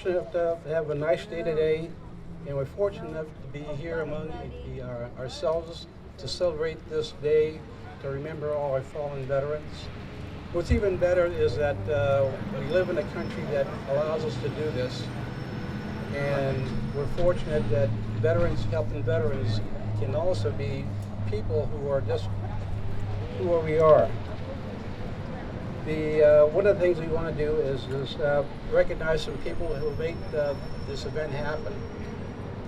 fortunate to have a nice day today, and we're fortunate enough to be here among ourselves to celebrate this day, to remember all our fallen veterans. What's even better is that we live in a country that allows us to do this, and we're fortunate that veterans helping veterans can also be people who are just who we are. One of the things we want to do is recognize some people who made this event happen.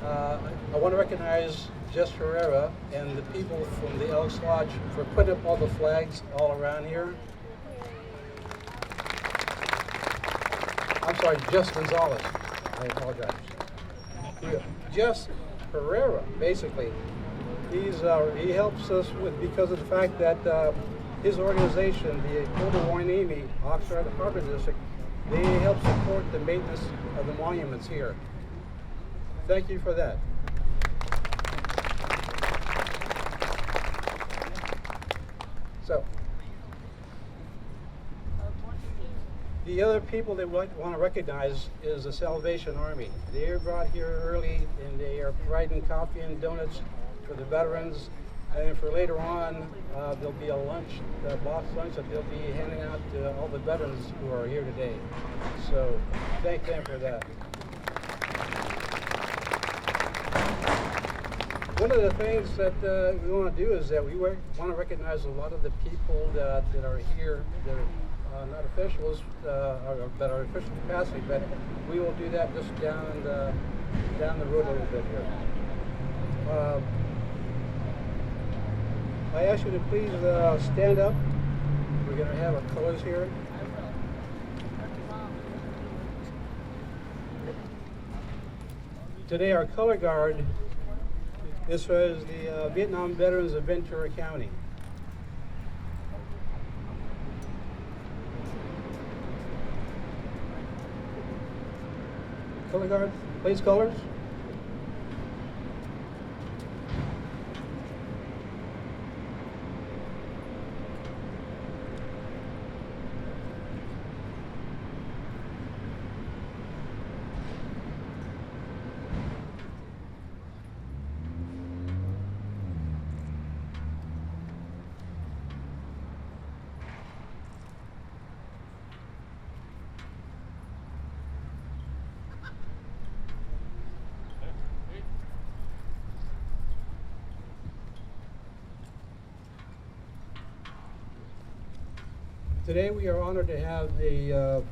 I want to recognize Jess Herrera and the people from the Elks Lodge for putting up all the flags all around here. I'm sorry, Jess Gonzalez. I apologize. Jess Herrera, basically, he helps us because of the fact that his organization, the Oxnard Harbor District, they help support the maintenance of the monuments here. Thank you for that. So, the other people that we want to recognize is the Salvation Army. They are brought here early and they are providing coffee and donuts for the veterans. And for later on, there'll be a lunch, a box lunch that they'll be handing out to all the veterans who are here today. So thank them for that. One of the things that we want to do is that we want to recognize a lot of the people that are here that are not officials, that are official capacity, but we will do that just down the road a little bit here. I ask you to please stand up. We're going to have our colors here. Today our color guard is for the Vietnam veterans of Ventura County. Color guard, please colors. Today we are honored to have a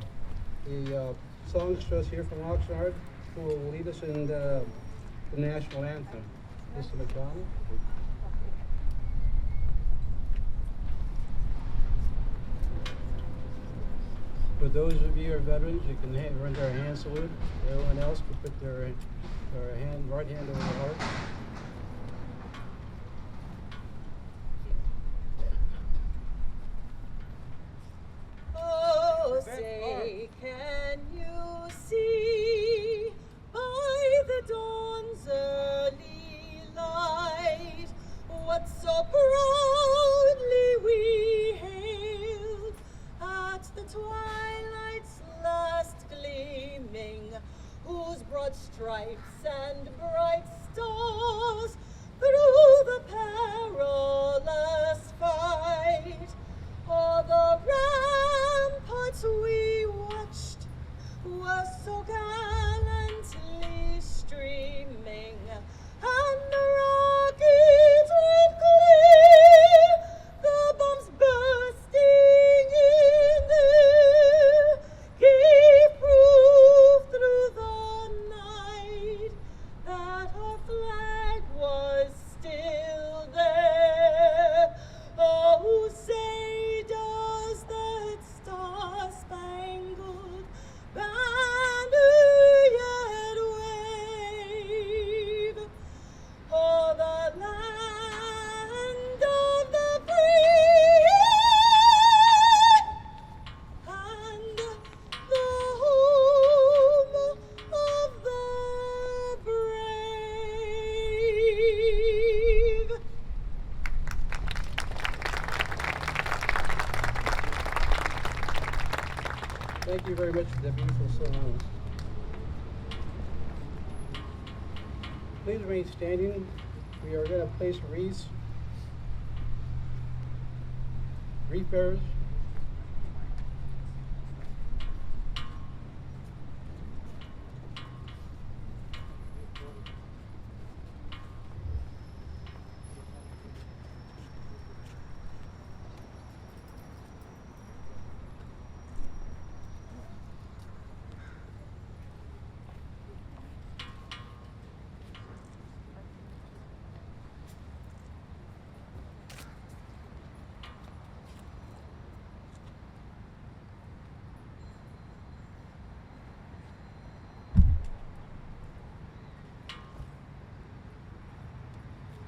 songstress here from Oxnard who will lead us in the national anthem. Mr. McDonald. For those of you who are veterans, you can render a hand salute. Everyone else can put their right hand over the heart. Say, can you see by the dawn's early light what so proudly we hailed at the twilight's last gleaming, whose broad stripes and bright stars through the perilous fight o'er the ramparts we watched were so gallantly streaming, and the rockets red clear, the bombs bursting in there, gave proof through the night that our flag was still there. Oh, say does that star-spangled banner yet wave o'er the land of the free and the home of the brave? Thank you very much for that beautiful song. Please remain standing. We are going to place wreaths. Wreath bearers.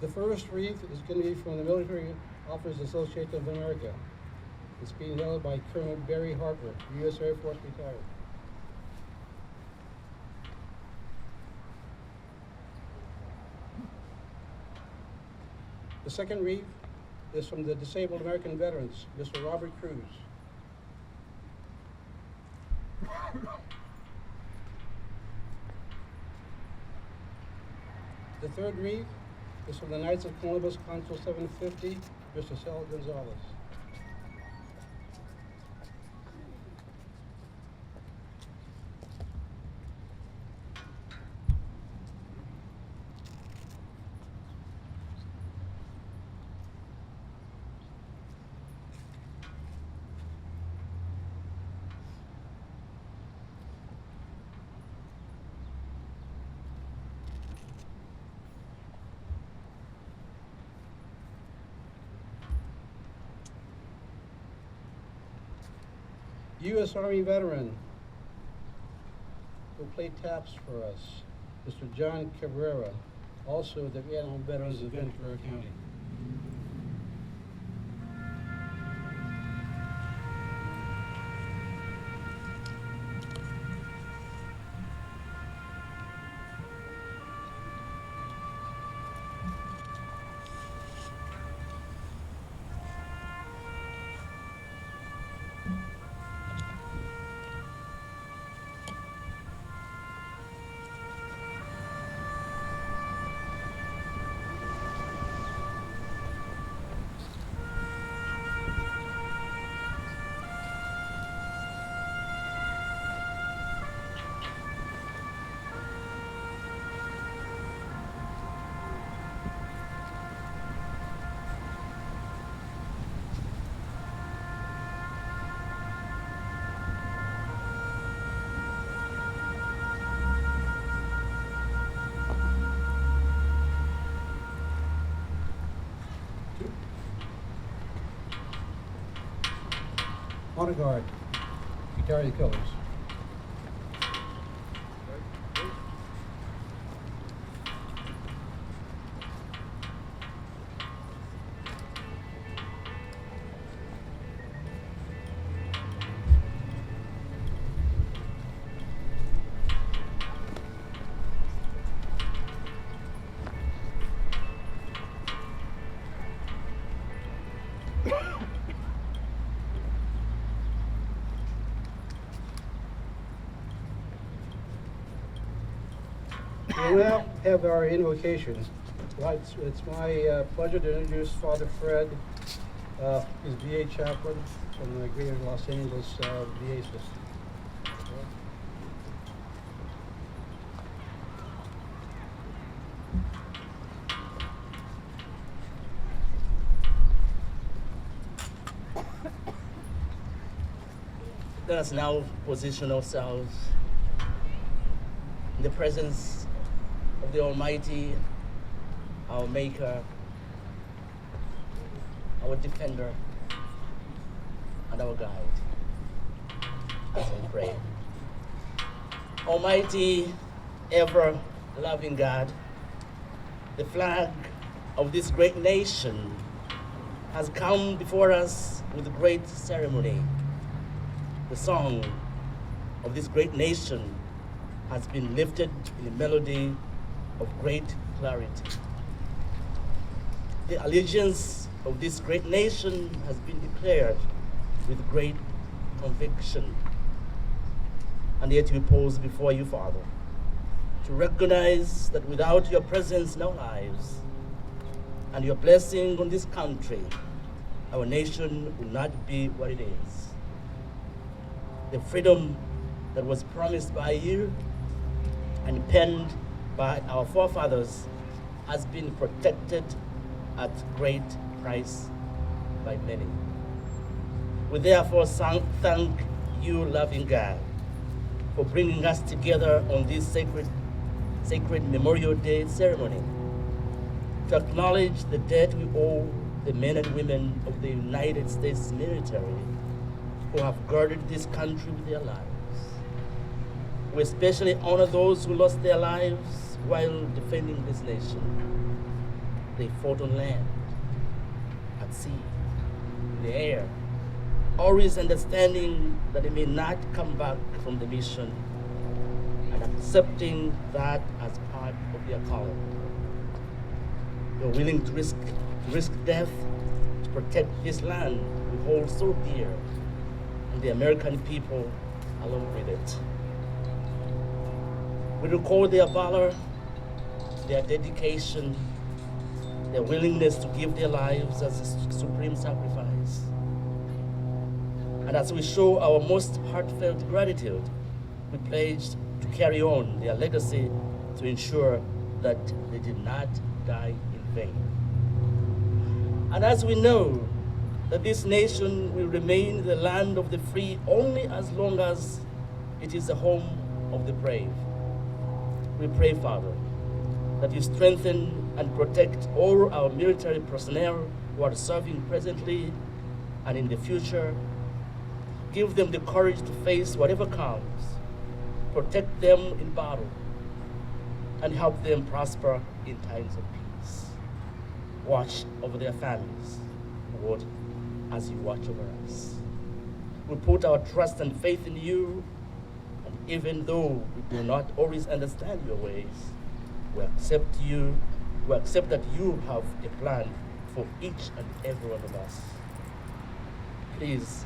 The first wreath is going to be from the Military Officers Association of America. It's being held by Colonel Barry Harper, U.S. Air Force retired. The second wreath is from the Disabled American Veterans, Mr. Robert Cruz. The third wreath is from the Knights of Columbus, Consul 750, Mr. Sal Gonzalez. U.S. Army veteran will play taps for us, Mr. John Cabrera, also the Vietnam Veterans of Ventura County. Honor Guard, Guitar Colors. We now have our invocation. Well, it's my pleasure to introduce Father Fred, his VA chaplain from the Greater Los Angeles VA system. Let us now position ourselves in the presence of the Almighty, our Maker, our Defender, and our Guide, as we pray. Almighty, ever-loving God, the flag of this great nation has come before us with great ceremony. The song of this great nation has been lifted in a melody of great clarity. The allegiance of this great nation has been declared with great conviction. And yet we pause before you, Father, to recognize that without your presence in our lives and your blessing on this country, our nation will not be what it is. The freedom that was promised by you and penned by our forefathers has been protected at great price by many. We therefore thank you, loving God, for bringing us together on this sacred Memorial Day ceremony to acknowledge the debt we owe the men and women of the United States military who have guarded this country with their lives. We especially honor those who lost their lives while defending this nation. They fought on land, at sea, in the air, always understanding that they may not come back from the mission and accepting that as part of their calling. They're willing to risk death to protect this land we hold so dear, and the American people along with it. We recall their valor, their dedication, their willingness to give their lives as a supreme sacrifice. And as we show our most heartfelt gratitude, we pledge to carry on their legacy to ensure that they did not die in vain. And as we know that this nation will remain the land of the free only as long as it is the home of the brave, we pray, Father, that you strengthen and protect all our military personnel who are serving presently and in the future. Give them the courage to face whatever comes, protect them in battle, and help them prosper in times of peace. Watch over their families, Lord, as you watch over us. We put our trust and faith in you, and even though we do not always understand your ways, we accept that you have a plan for each and every one of us. Please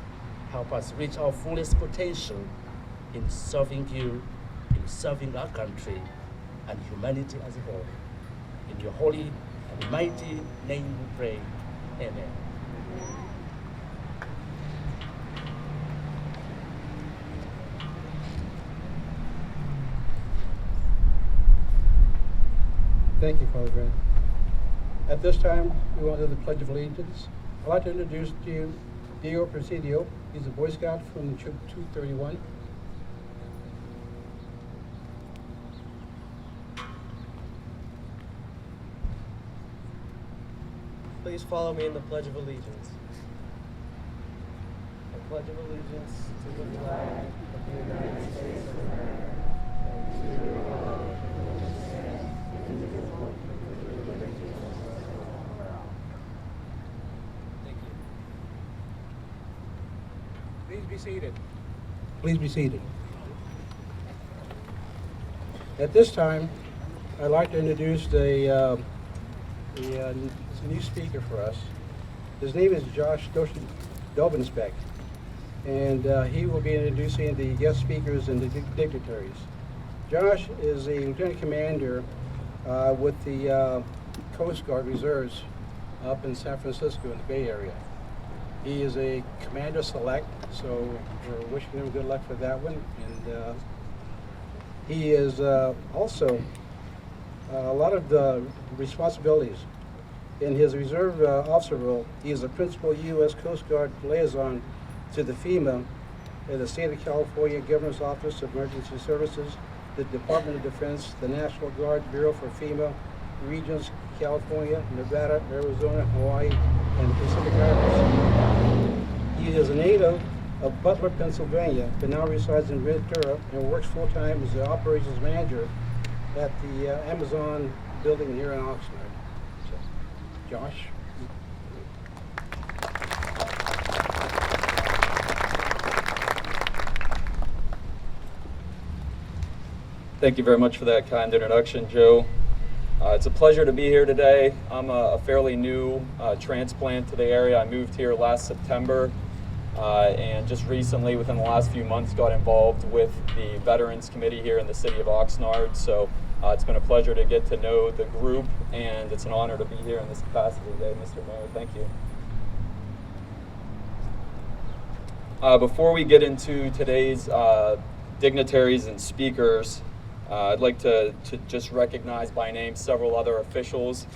help us reach our fullest potential in serving you, in serving our country and humanity as a whole. In your holy and mighty name we pray. Amen. Thank you, Father Grant. At this time, we want to do the Pledge of Allegiance. I'd like to introduce to you Diego Presidio. He's a Boy Scout from Troop 231. Please follow me in the Pledge of Allegiance. I pledge of allegiance to the flag of the United States of America and to the republic for which it stands, indivisible, with liberty and justice for all. Thank you. Please be seated. Please be seated. At this time, I'd like to introduce the new speaker for us. His name is Josh Dobensbeck, and he will be introducing the guest speakers and the dignitaries. Josh is a lieutenant commander with the Coast Guard Reserves up in San Francisco in the Bay Area. He is a commander select, so we're wishing him good luck for that one. And he is also a lot of the responsibilities. In his reserve officer role, he is the principal U.S. Coast Guard liaison to the FEMA, the State of California Governor's Office of Emergency Services, the Department of Defense, the National Guard Bureau for FEMA, regions California, Nevada, Arizona, Hawaii, and the Pacific Islands. He is a native of Butler, Pennsylvania, but now resides in Ventura and works full-time as the operations manager at the Amazon building here in Oxnard. So, Josh. Thank you very much for that kind introduction, Joe. It's a pleasure to be here today. I'm a fairly new transplant to the area. I moved here last September and just recently, within the last few months, got involved with the Veterans Committee here in the city of Oxnard. So It's been a pleasure to get to know the group, and it's an honor to be here in this capacity today, Mr. Mayor. Thank you. Before we get into today's dignitaries and speakers, I'd like to just recognize by name several other officials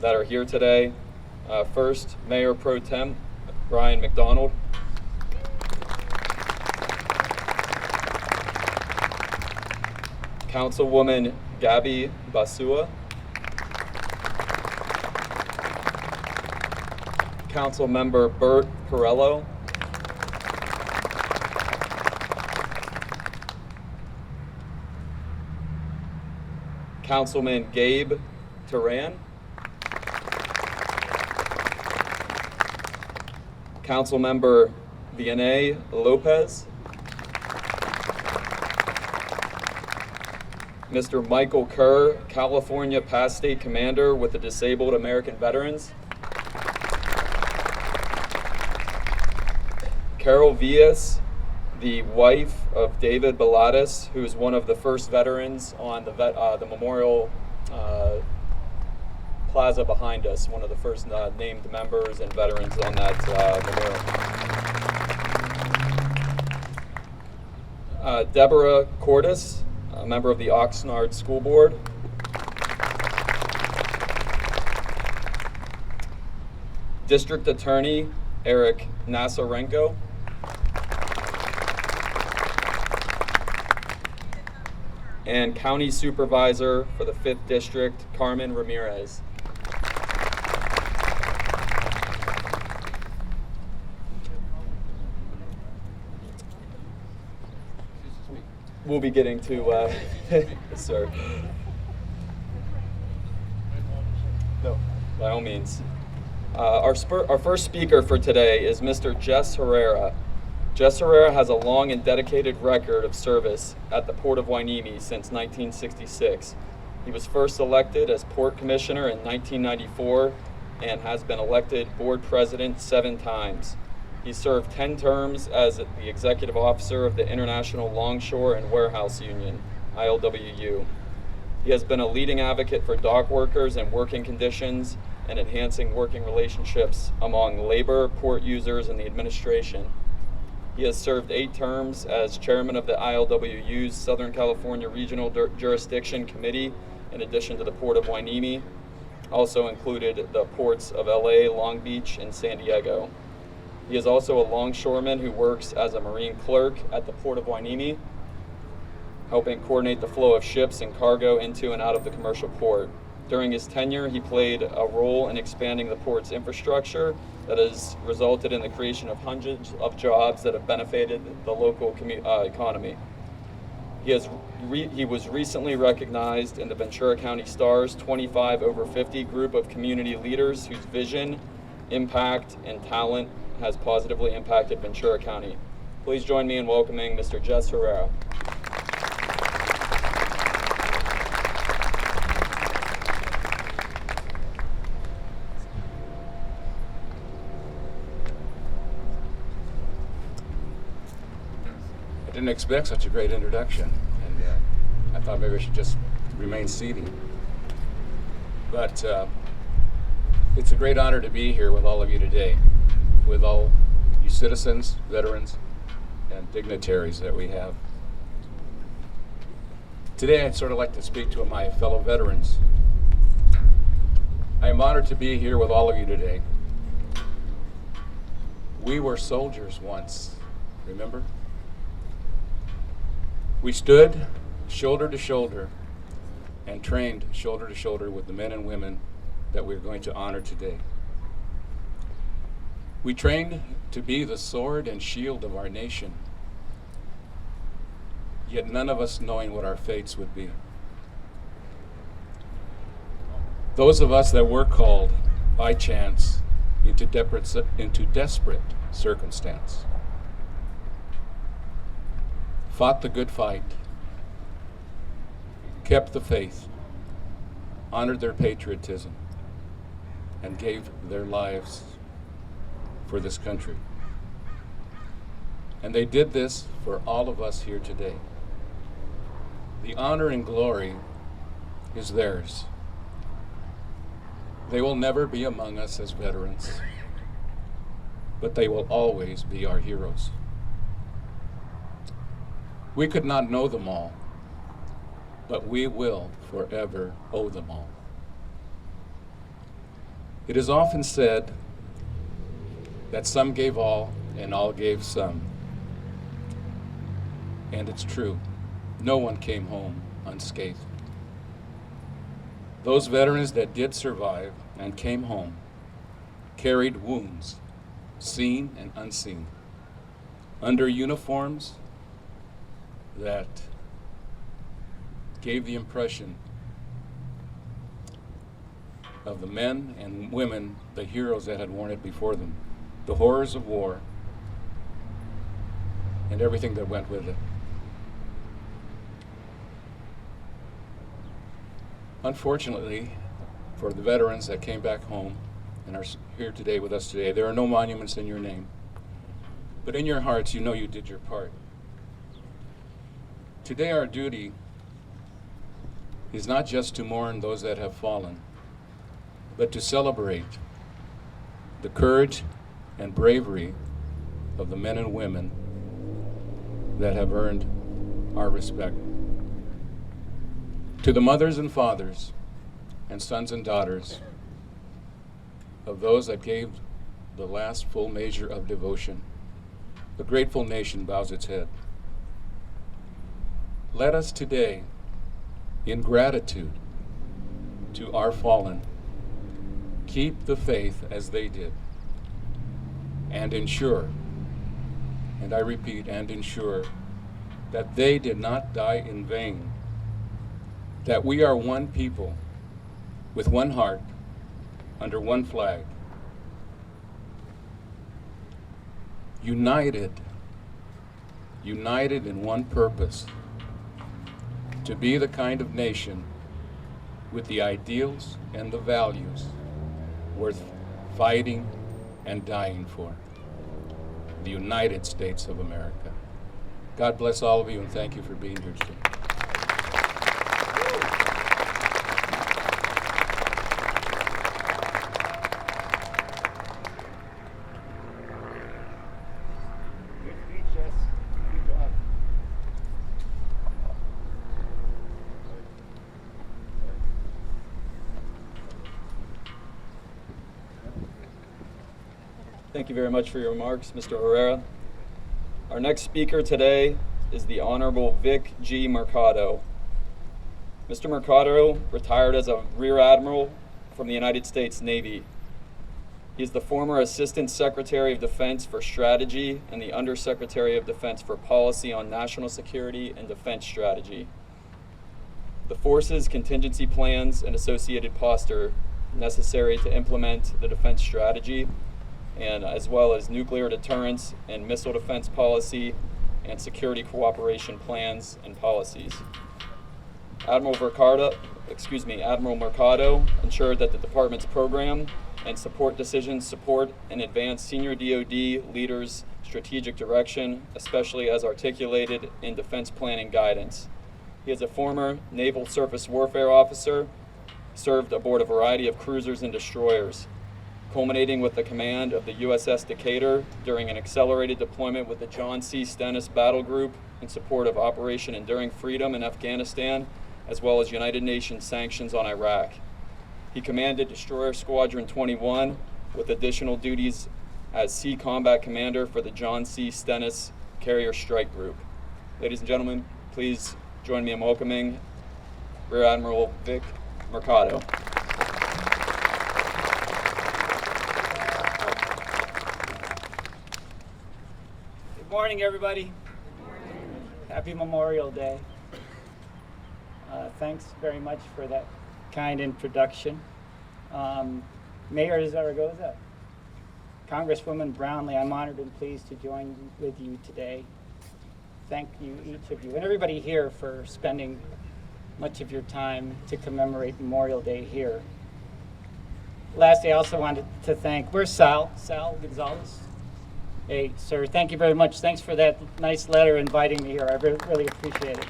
that are here today. First, Mayor Pro Tem Brian McDonald. Councilwoman Gabby Basua. Councilmember Bert Perello. Councilman Gabe Turan. Councilmember Vianney Lopez. Mr. Michael Kerr, California Past State Commander with the Disabled American Veterans. Carol Villas, the wife of David Bilatis, who is one of the first veterans on the memorial plaza behind us, one of the first named members and veterans on that memorial. Deborah Cordes, a member of the Oxnard School Board. District Attorney Eric Nasarenko. And County Supervisor for the 5th District, Carmen Ramirez. We'll be getting to, sir. No, by all means. Our first speaker for today is Mr. Jess Herrera. Jess Herrera has a long and dedicated record of service at the Port of Hueneme since 1966. He was first elected as Port Commissioner in 1994 and has been elected Board President 7 times. He served 10 terms as the Executive Officer of the International Longshore and Warehouse Union, ILWU. He has been a leading advocate for dock workers and working conditions and enhancing working relationships among labor, port users, and the administration. He has served 8 terms as chairman of the ILWU's Southern California Regional Jurisdiction Committee, in addition to the Port of Hueneme. Also included the ports of LA, Long Beach, and San Diego. He is also a longshoreman who works as a marine clerk at the Port of Hueneme, helping coordinate the flow of ships and cargo into and out of the commercial port. During his tenure, he played a role in expanding the port's infrastructure that has resulted in the creation of hundreds of jobs that have benefited the local economy. He was recently recognized in the Ventura County Star's 25 over 50 group of community leaders whose vision, impact, and talent has positively impacted Ventura County. Please join me in welcoming Mr. Jess Herrera. I didn't expect such a great introduction, and I thought maybe I should just remain seated. But it's a great honor to be here with all of you today, with all you citizens, veterans, and dignitaries that we have. Today I'd sort of like to speak to my fellow veterans. I am honored to be here with all of you today. We were soldiers once, remember? We stood shoulder to shoulder and trained shoulder to shoulder with the men and women that we're going to honor today. We trained to be the sword and shield of our nation, yet none of us knowing what our fates would be. Those of us that were called by chance into desperate circumstance fought the good fight, kept the faith, honored their patriotism, and gave their lives for this country. And they did this for all of us here today. The honor and glory is theirs. They will never be among us as veterans, but they will always be our heroes. We could not know them all, but we will forever owe them all. It is often said that some gave all and all gave some. And it's true. No one came home unscathed. Those veterans that did survive and came home carried wounds, seen and unseen, under uniforms that gave the impression of the men and women, the heroes that had worn it before them, the horrors of war, and everything that went with it. Unfortunately, for the veterans that came back home and are here today with us today, there are no monuments in your name. But in your hearts, you know you did your part. Today, our duty is not just to mourn those that have fallen, but to celebrate the courage and bravery of the men and women that have earned our respect. To the mothers and fathers and sons and daughters of those that gave the last full measure of devotion, the grateful nation bows its head. Let us today, in gratitude to our fallen, keep the faith as they did, and ensure, and I repeat, and ensure, that they did not die in vain, that we are one people with one heart under one flag, united in one purpose, to be the kind of nation with the ideals and the values worth fighting and dying for. The United States of America. God bless all of you, and thank you for being here today. Good speech, Jess. Good job. Thank you very much for your remarks, Mr. Herrera. Our next speaker today is the Honorable Vic G. Mercado. Mr. Mercado retired as a Rear Admiral from the United States Navy. He is the former Assistant Secretary of Defense for Strategy and the Undersecretary of Defense for Policy on National Security and Defense Strategy. The forces, contingency plans, and associated posture necessary to implement the defense strategy, and as well as nuclear deterrence and missile defense policy and security cooperation plans and policies. Admiral Mercado ensured that the department's program and support decisions support and advance senior DoD leaders' strategic direction, especially as articulated in defense planning guidance. He is a former Naval Surface Warfare officer, served aboard a variety of cruisers and destroyers, culminating with the command of the USS Decatur during an accelerated deployment with the John C. Stennis Battle Group in support of Operation Enduring Freedom in Afghanistan, as well as United Nations sanctions on Iraq. He commanded Destroyer Squadron 21 with additional duties as Sea Combat Commander for the John C. Stennis Carrier Strike Group. Ladies and gentlemen, please join me in welcoming Rear Admiral Vic Mercado. Good morning, everybody. Happy Memorial Day. Thanks very much for that kind introduction. Mayor Zaragoza, Congresswoman Brownlee, I'm honored and pleased to join with you today. Thank you, each of you, and everybody here for spending much of your time to commemorate Memorial Day here. Lastly, I also wanted to thank, where's Sal Gonzalez? Hey, sir, thank you very much. Thanks for that nice letter inviting me here. I really appreciate it.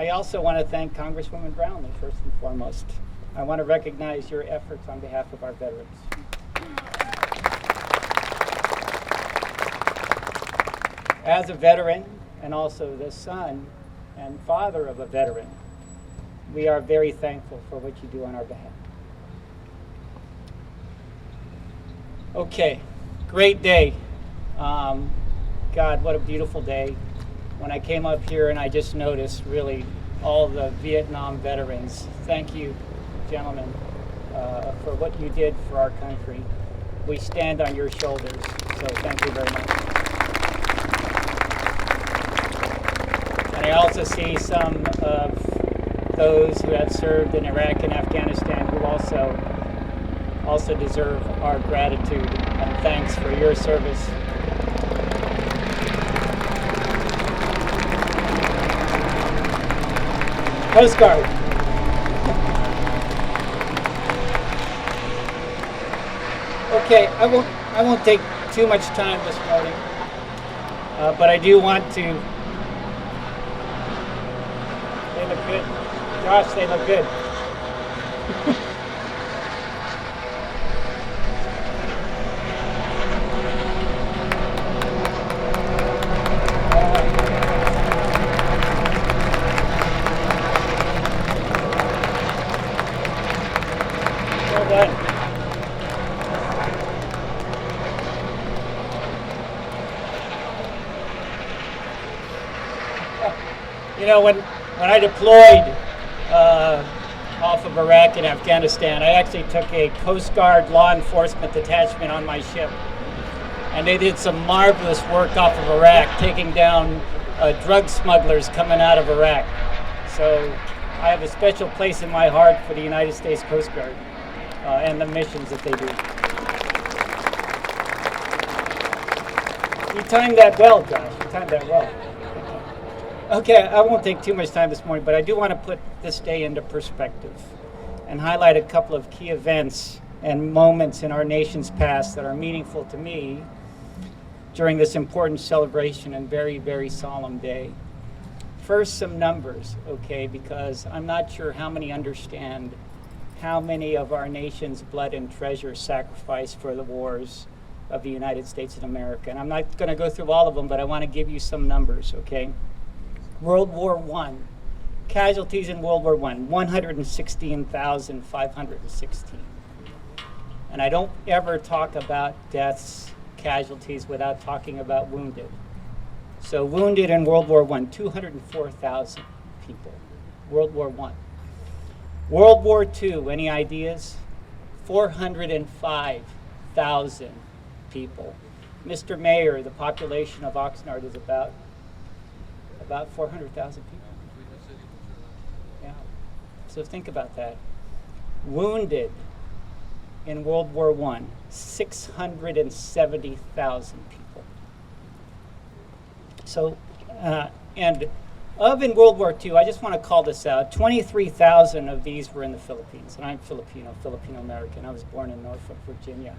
I also want to thank Congresswoman Brownlee, first and foremost. I want to recognize your efforts on behalf of our veterans. As a veteran, and also the son and father of a veteran, we are very thankful for what you do on our behalf. Okay, great day. God, what a beautiful day. When I came up here and I just noticed really all the Vietnam veterans. Thank you, gentlemen, for what you did for our country. We stand on your shoulders, so thank you very much. And I also see some of those who have served in Iraq and Afghanistan who also deserve our gratitude and thanks for your service. Coast Guard. Okay, I won't take too much time this morning, but I do want to. They look good, Josh. They look good. Well done. You know, when I deployed off of Iraq and Afghanistan, I actually took a Coast Guard law enforcement detachment on my ship. And they did some marvelous work off of Iraq, taking down drug smugglers coming out of Iraq. So I have a special place in my heart for the United States Coast Guard and the missions that they do. You timed that well, Josh. You timed that well. Okay, I won't take too much time this morning, but I do want to put this day into perspective and highlight a couple of key events and moments in our nation's past that are meaningful to me during this important celebration and very, very solemn day. First, some numbers, okay, because I'm not sure how many understand how many of our nation's blood and treasure sacrificed for the wars of the United States of America. And I'm not going to go through all of them, but I want to give you some numbers, okay? World War I, casualties in World War I, 116,516. And I don't ever talk about deaths, casualties, without talking about wounded. So wounded in World War I, 204,000 people, World War I. World War II, any ideas? 405,000 people. Mr. Mayor, the population of Oxnard is about 400,000 people. Yeah. So think about that. Wounded in World War I, 670,000 people. So, and in World War II, I just want to call this out, 23,000 of these were in the Philippines. And I'm Filipino-American. I was born in Norfolk, Virginia,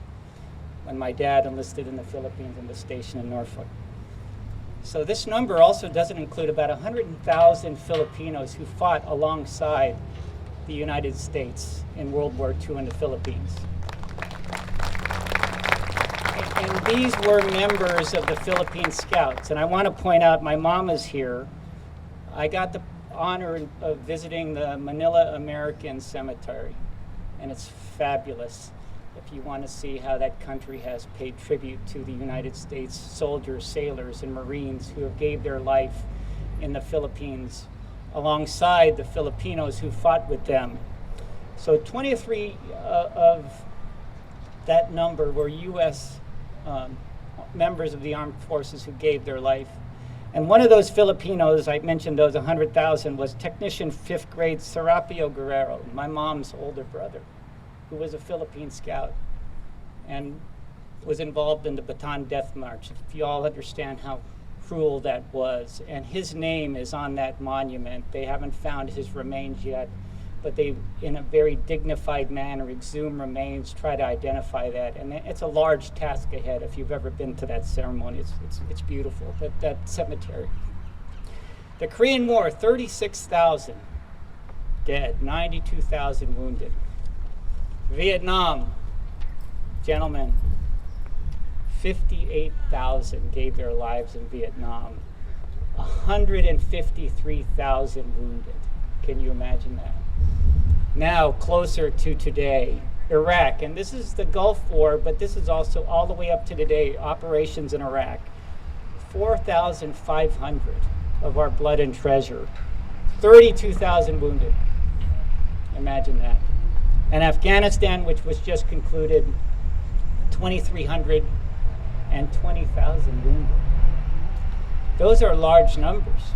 when my dad enlisted in the Philippines and was stationed in Norfolk. So this number also doesn't include about 100,000 Filipinos who fought alongside the United States in World War II in the Philippines. And these were members of the Philippine Scouts. And I want to point out, my mom is here. I got the honor of visiting the Manila American Cemetery, and it's fabulous. If you want to see how that country has paid tribute to the United States soldiers, sailors, and Marines who have gave their life in the Philippines alongside the Filipinos who fought with them. So 23 of that number were U.S. Members of the armed forces who gave their life. And one of those Filipinos, I mentioned those 100,000, was technician 5th grade Serapio Guerrero, my mom's older brother, who was a Philippine scout and was involved in the Bataan Death March. If you all understand how cruel that was. And his name is on that monument. They haven't found his remains yet, but they, in a very dignified manner, exhume remains, try to identify that. And it's a large task ahead if you've ever been to that ceremony. It's beautiful, that cemetery. The Korean War, 36,000 dead, 92,000 wounded. Vietnam, gentlemen, 58,000 gave their lives in Vietnam. 153,000 wounded. Can you imagine that? Now, closer to today, Iraq, and this is the Gulf War, but this is also all the way up to today, operations in Iraq. 4,500 of our blood and treasure. 32,000 wounded. Imagine that. And Afghanistan, which was just concluded, 2,300 and 20,000 wounded. Those are large numbers,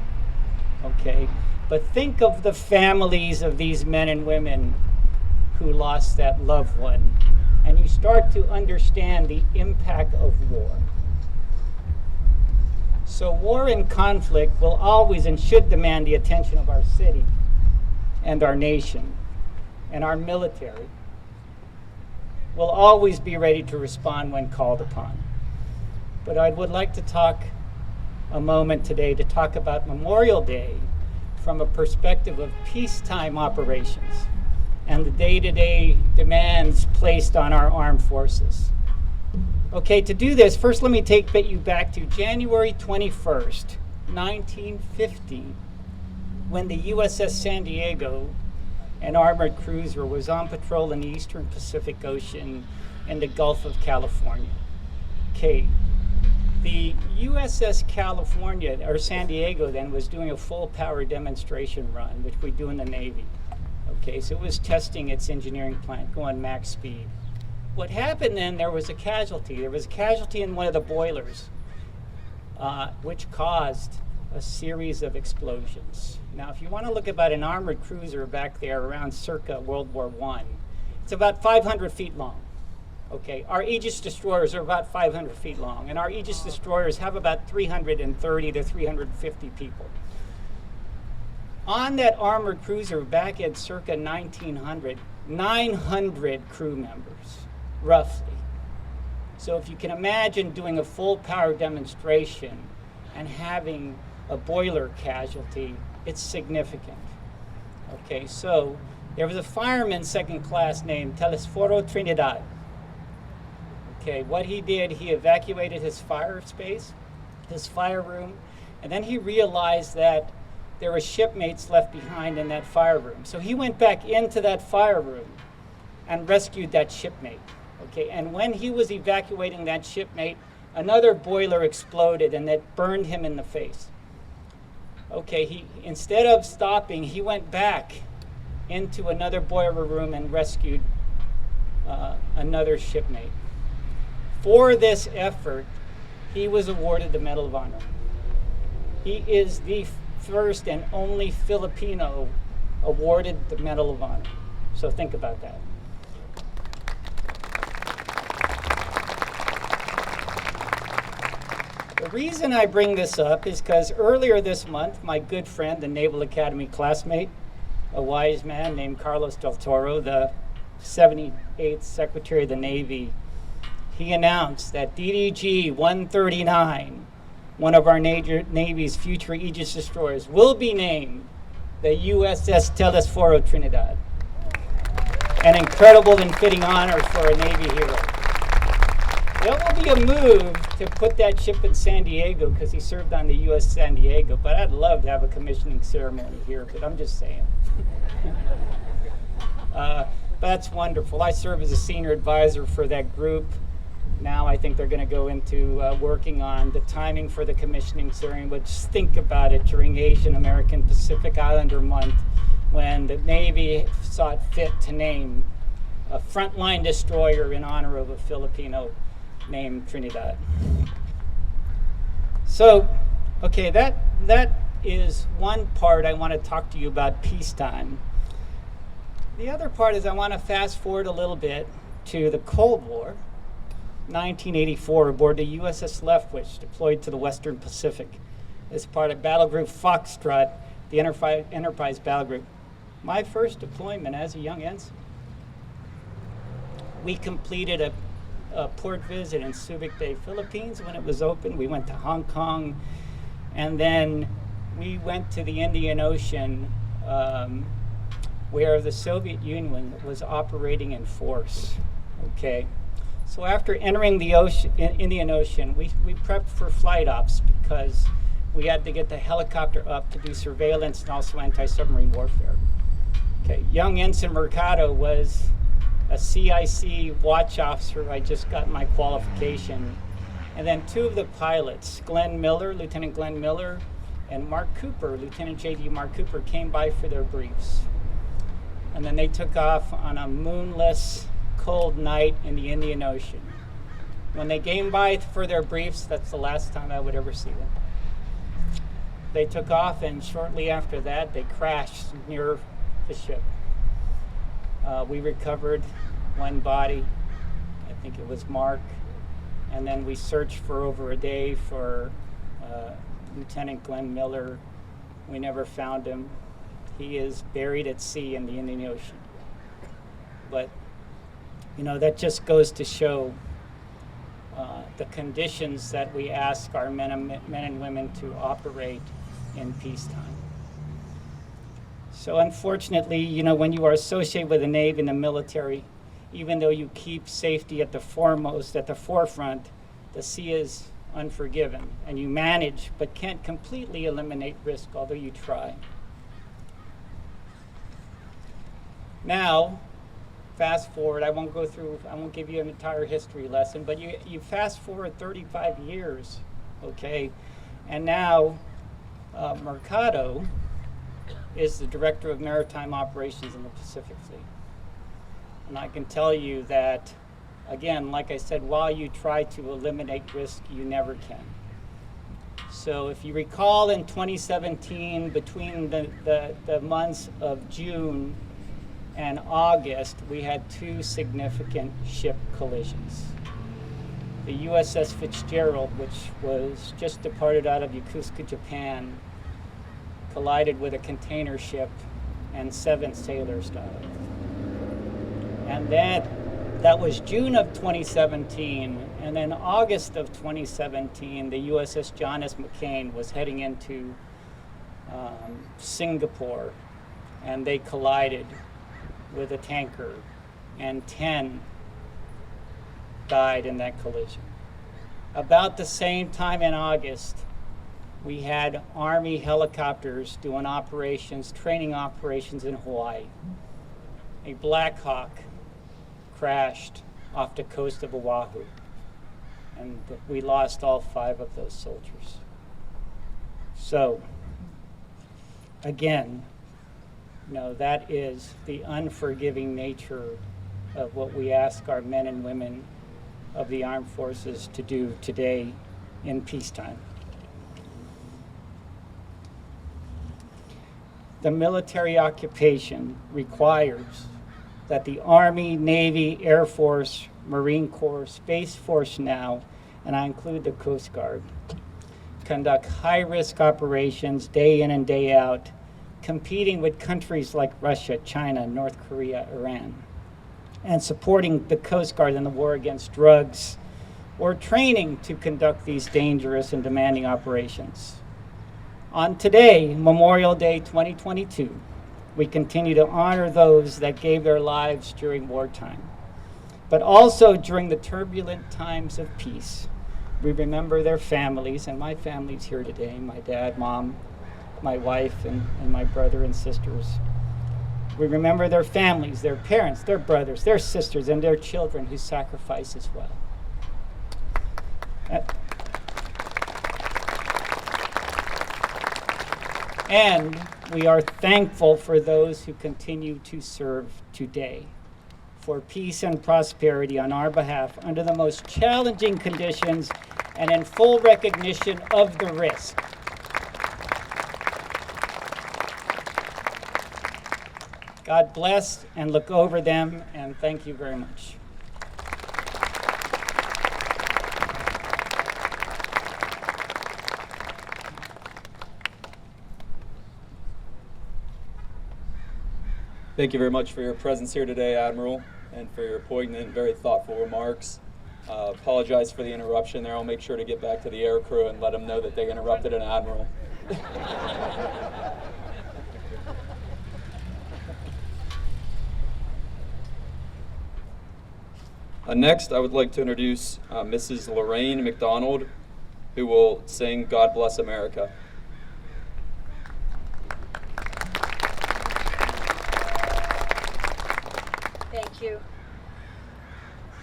okay? But think of the families of these men and women who lost that loved one, and you start to understand the impact of war. So war and conflict will always and should demand the attention of our city and our nation, and our military will always be ready to respond when called upon. But I would like to talk a moment today to talk about Memorial Day from a perspective of peacetime operations and the day-to-day demands placed on our armed forces. Okay, to do this, first let me take you back to January 21st, 1950, when the USS San Diego, an armored cruiser, was on patrol in the eastern Pacific Ocean in the Gulf of California. Okay, the USS California, or San Diego then, was doing a full power demonstration run, which we do in the Navy. Okay, so it was testing its engineering plant, going max speed. What happened then, there was a casualty. There was a casualty in one of the boilers, which caused a series of explosions. Now, if you want to look about an armored cruiser back there around circa World War I, it's about 500 feet long. Okay, our Aegis destroyers are about 500 feet long, and our Aegis destroyers have about 330 to 350 people. On that armored cruiser back in circa 1900, 900 crew members, roughly. So if you can imagine doing a full power demonstration and having a boiler casualty, it's significant. Okay, so there was a fireman second class named Telesforo Trinidad. Okay, what he did, he evacuated his fire space, his fire room, and then he realized that there were shipmates left behind in that fire room. So he went back into that fire room and rescued that shipmate. Okay, and when he was evacuating that shipmate, another boiler exploded and that burned him in the face. Okay, he, instead of stopping, he went back into another boiler room and rescued another shipmate. For this effort, he was awarded the Medal of Honor. He is the first and only Filipino awarded the Medal of Honor. So think about that. The reason I bring this up is because earlier this month, my good friend, the Naval Academy classmate, a wise man named Carlos del Toro, the 78th Secretary of the Navy, he announced that DDG 139, one of our Navy's future Aegis destroyers, will be named the USS Telesforo Trinidad. An incredible and fitting honor for a Navy hero. There will be a move to put that ship in San Diego because he served on the U.S. San Diego, but I'd love to have a commissioning ceremony here, but I'm just saying. That's wonderful. I serve as a senior advisor for that group. Now I think they're going to go into working on the timing for the commissioning ceremony, but just think about it during Asian American Pacific Islander Month when the Navy saw it fit to name a frontline destroyer in honor of a Filipino named Trinidad. So, okay, that is one part I want to talk to you about peacetime. The other part is I want to fast forward a little bit to the Cold War, 1984, aboard the USS Leftwich, deployed to the Western Pacific as part of Battle Group Foxtrot, the Enterprise Battle Group. My first deployment as a young ensign. We completed a port visit in Subic Bay, Philippines when it was open. We went to Hong Kong, and then we went to the Indian Ocean where the Soviet Union was operating in force, okay? So after entering the Indian Ocean, we prepped for flight ops because we had to get the helicopter up to do surveillance and also anti-submarine warfare. Okay, young Ensign Mercado was a CIC watch officer. I just got my qualification. And then two of the pilots, Glenn Miller, Lieutenant Glenn Miller, and Mark Cooper, Lieutenant J.D. Mark Cooper, came by for their briefs. And then they took off on a moonless, cold night in the Indian Ocean. When they came by for their briefs, that's the last time I would ever see them. They took off, and shortly after that, they crashed near the ship. We recovered one body, I think it was Mark, and then we searched for over a day for Lieutenant Glenn Miller. We never found him. He is buried at sea in the Indian Ocean. But, you know, that just goes to show the conditions that we ask our men and women to operate in peacetime. So unfortunately, you know, when you are associated with the Navy and the military, even though you keep safety at the forefront, the sea is unforgiving, and you manage but can't completely eliminate risk, although you try. Now, fast forward, I won't give you an entire history lesson, but you fast forward 35 years, okay? And now, Mercado is the Director of Maritime Operations in the Pacific Fleet. And I can tell you that, again, like I said, while you try to eliminate risk, you never can. So if you recall in 2017, between the months of June and August, we had two significant ship collisions. The USS Fitzgerald, which was just departed out of Yokosuka, Japan, collided with a container ship and 7 sailors died. And that was June of 2017, and then August of 2017, the USS John S. McCain was heading into Singapore, and they collided with a tanker, and 10 died in that collision. About the same time in August, we had Army helicopters doing operations, training operations in Hawaii. A Black Hawk crashed off the coast of Oahu, and we lost all 5 of those soldiers. So, again, you know, that is the unforgiving nature of what we ask our men and women of the armed forces to do today in peacetime. The military occupation requires that the Army, Navy, Air Force, Marine Corps, Space Force now, and I include the Coast Guard, conduct high-risk operations day in and day out, competing with countries like Russia, China, North Korea, Iran, and supporting the Coast Guard in the war against drugs, or training to conduct these dangerous and demanding operations. On today, Memorial Day 2022, we continue to honor those that gave their lives during wartime, but also during the turbulent times of peace. We remember their families, and my family's here today, my dad, mom, my wife, and my brother and sisters. We remember their families, their parents, their brothers, their sisters, and their children who sacrifice as well. And we are thankful for those who continue to serve today for peace and prosperity on our behalf under the most challenging conditions and in full recognition of the risk. God bless and look over them, and thank you very much. Thank you very much for your presence here today, Admiral, and for your poignant, very thoughtful remarks. Apologize for the interruption there. I'll make sure to get back to the air crew and let them know that they interrupted an Admiral. Next, I would like to introduce Mrs. Lorraine McDonald, who will sing God Bless America. Thank you.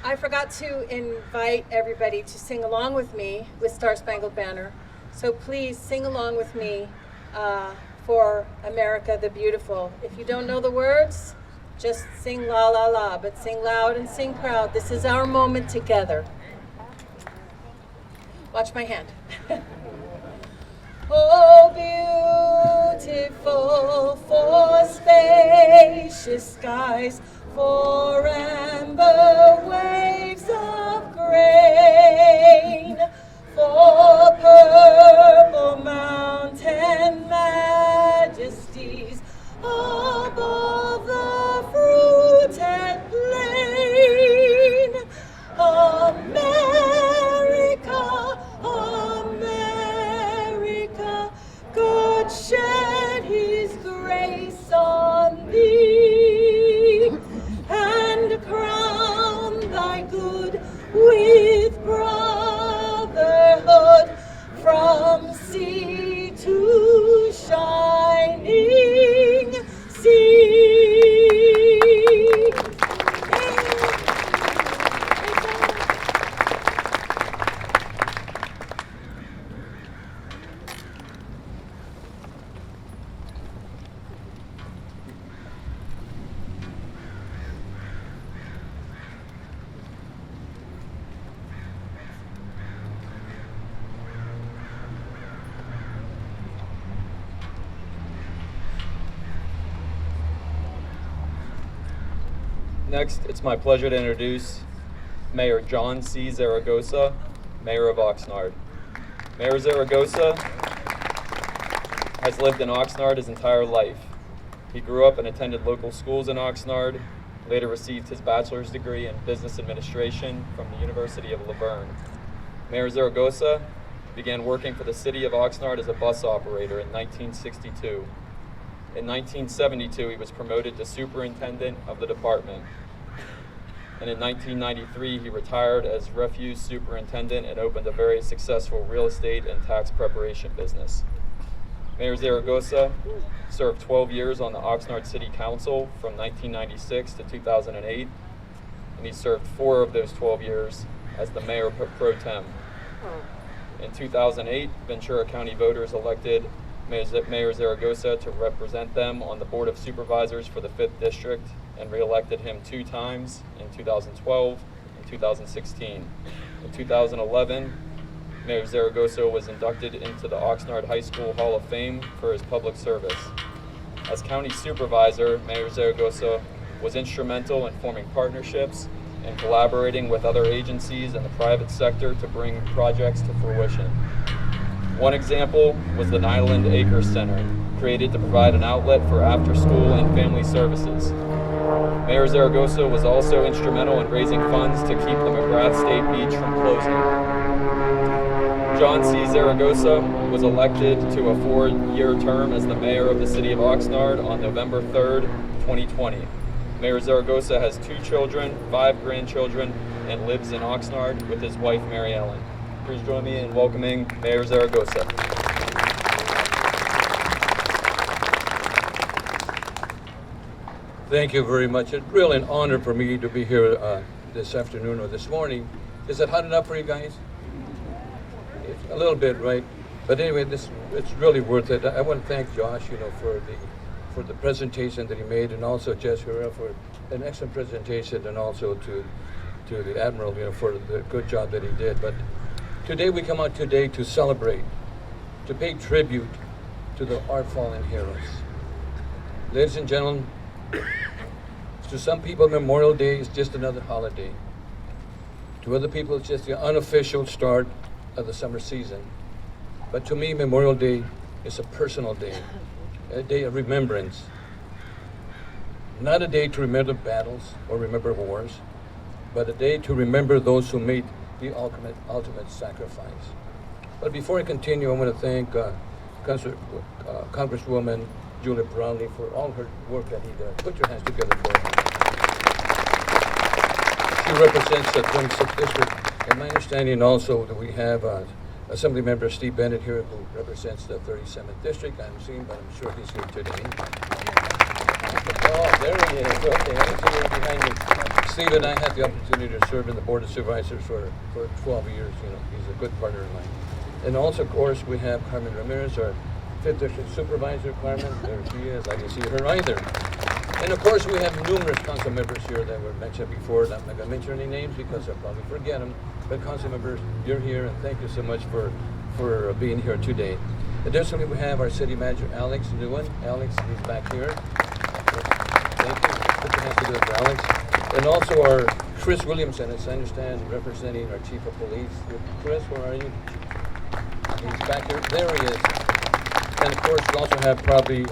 I forgot to invite everybody to sing along with me with Star Spangled Banner. So please sing along with me for America the Beautiful. If you don't know the words, just sing la la la, but sing loud and sing proud. This is our moment together. Watch my hand. Oh, beautiful for spacious skies, for amber waves of grain, for purple mountain majesties above the fruited plain. America, America, God shed his grace on thee, and crown thy good with brotherhood from sea to shining sea. Next, it's my pleasure to introduce Mayor John C. Zaragoza, Mayor of Oxnard. Mayor Zaragoza has lived in Oxnard his entire life. He grew up and attended local schools in Oxnard, later received his bachelor's degree in business administration from the University of Laverne. Mayor Zaragoza began working for the city of Oxnard as a bus operator in 1962. In 1972, he was promoted to superintendent of the department. And in 1993, he retired as refuse superintendent and opened a very successful real estate and tax preparation business. Mayor Zaragoza served 12 years on the Oxnard City Council from 1996 to 2008, and he served 4 of those 12 years as the mayor pro tem. In 2008, Ventura County voters elected Mayor Zaragoza to represent them on the Board of Supervisors for the 5th District and re-elected him 2 times in 2012 and 2016. In 2011, Mayor Zaragoza was inducted into the Oxnard High School Hall of Fame for his public service. As county supervisor, Mayor Zaragoza was instrumental in forming partnerships and collaborating with other agencies in the private sector to bring projects to fruition. One example was the Nyland Acres Center, created to provide an outlet for after-school and family services. Mayor Zaragoza was also instrumental in raising funds to keep the McGrath State Beach from closing. John C. Zaragoza was elected to a 4-year term as the mayor of the city of Oxnard on November 3rd, 2020. Mayor Zaragoza has 2 children, 5 grandchildren, and lives in Oxnard with his wife, Mary Ellen. Please join me in welcoming Mayor Zaragoza. Thank you very much. It's really an honor for me to be here this afternoon or this morning. Is it hot enough for you guys? It's a little bit, right? But anyway, it's really worth it. I want to thank Josh, for the presentation that he made, and also Jess Herrera for an excellent presentation, and also to the Admiral, for the good job that he did. But today we come out today to celebrate, to pay tribute to our fallen heroes. Ladies and gentlemen, to some people Memorial Day is just another holiday. To other people it's just the unofficial start of the summer season. But to me, Memorial Day is a personal day, a day of remembrance. Not a day to remember battles or remember wars, but a day to remember those who made the ultimate sacrifice. But before I continue, I want to thank Congresswoman Julia Brownlee for all her work that he does. Put your hands together for her. She represents the 26th district, and my understanding also that we have Assembly Member Steve Bennett here who represents the 37th district. I'm seeing, but I'm sure he's here today. Oh, there he is. Okay, I see you behind me. Steve and I had the opportunity to serve in the Board of Supervisors for 12 years. You know, he's a good partner of mine. And also, of course, we have Carmen Ramirez, our 5th District Supervisor. Carmen, there she is. I didn't see her either. And of course, we have numerous council members here that were mentioned before. I'm not going to mention any names because I'll probably forget them. But council members, you're here, and thank you so much for being here today. Additionally, we have our city manager, Alex Nguyen. Alex, he's back here. Thank you. Put your hands together for Alex. And also our Chris Williamson, as I understand, representing our chief of police. Chris, where are you? He's back here. There he is. And of course, we also have probably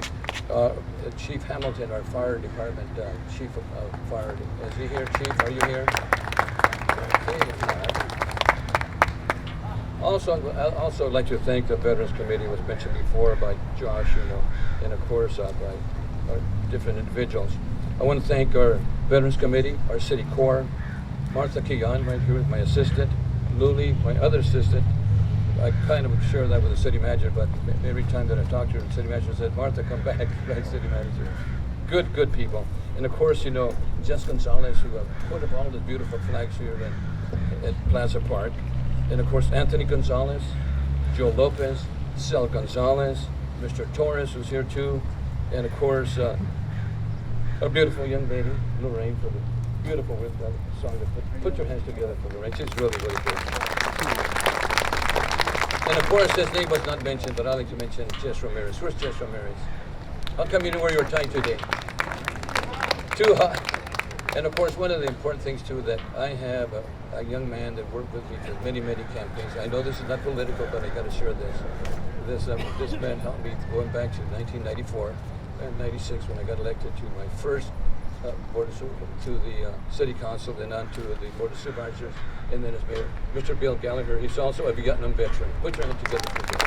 Chief Hamilton, our fire department chief of fire. Is he here, Chief? Are you here? Also, I'd also like to thank the Veterans Committee, was mentioned before by Josh, you know, and of course by our different individuals. I want to thank our Veterans Committee, our City Corps, Martha Kian right here with my assistant, Luli, my other assistant. I kind of share that with the city manager, but every time that I talk to her, the city manager said, Martha, come back, right, city manager. Good people. And of course, you know, Jess Gonzalez, who put up all the beautiful flags here at Plaza Park. And of course, Anthony Gonzalez, Joe Lopez, Cel Gonzalez, Mr. Torres, who's here too. And of course, a beautiful young lady, Lorraine, for the beautiful song. Put your hands together for Lorraine. She's really good. And of course, his name was not mentioned, but I'd like to mention Jess Ramirez. Where's Jess Ramirez? How come you didn't wear your tie today? Too hot. And of course, one of the important things too, that I have a young man that worked with me for many campaigns. I know this is not political, but I got to share this. This man helped me going back to 1994 and 96 when I got elected to my first to the city council, then on to the board of supervisors, and then as mayor. Mr. Bill Gallagher, he's also a Vietnam veteran. Put your hands together for Bill.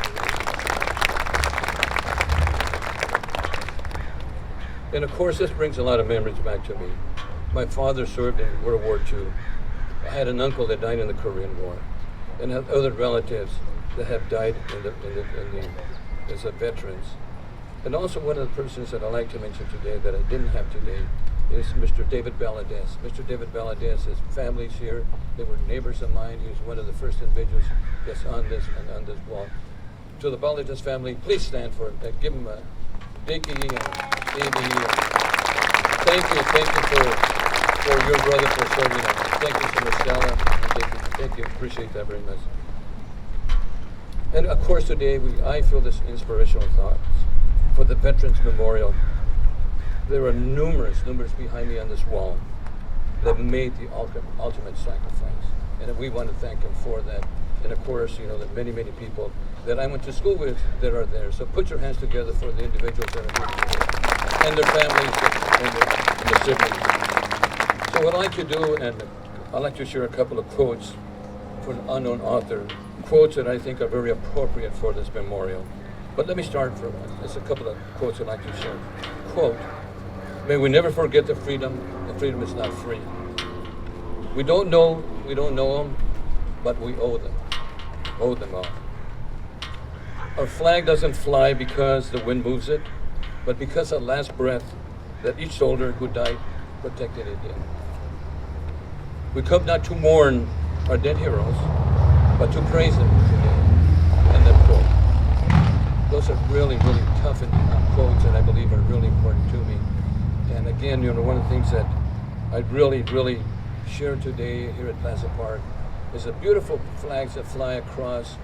And of course, this brings a lot of memories back to me. My father served in World War II. I had an uncle that died in the Korean War, and had other relatives that have died as veterans. And also one of the persons that I'd like to mention today that I didn't have today is Mr. David Valadez. Mr. David Valadez, his family's here. They were neighbors of mine. He was one of the first individuals that's on this wall. To the Valadez family, please stand for it. Give them a Dickie and Amy. Thank you for your brother for serving us. Thank you so much, Stella. Thank you. Appreciate that very much. And of course today, I feel this inspirational thoughts for the Veterans Memorial. There are numerous behind me on this wall that made the ultimate sacrifice. And we want to thank them for that. And of course, you know, the many people that I went to school with that are there. So put your hands together for the individuals that are here today, and their families and their siblings. So what I'd like to do, and I'd like to share a couple of quotes from an unknown author, quotes that I think are very appropriate for this memorial. But let me start for there's a couple of quotes I'd like to share. Quote, may we never forget the freedom, and freedom is not free. We don't know them, but we owe them all. Our flag doesn't fly because the wind moves it, but because the last breath that each soldier who died protected it did. We come not to mourn our dead heroes, but to praise them today. And then quote. Those are really tough and quotes that I believe are really important to me. And again, you know, one of the things that I'd really share today here at Plaza Park is the beautiful flags that fly across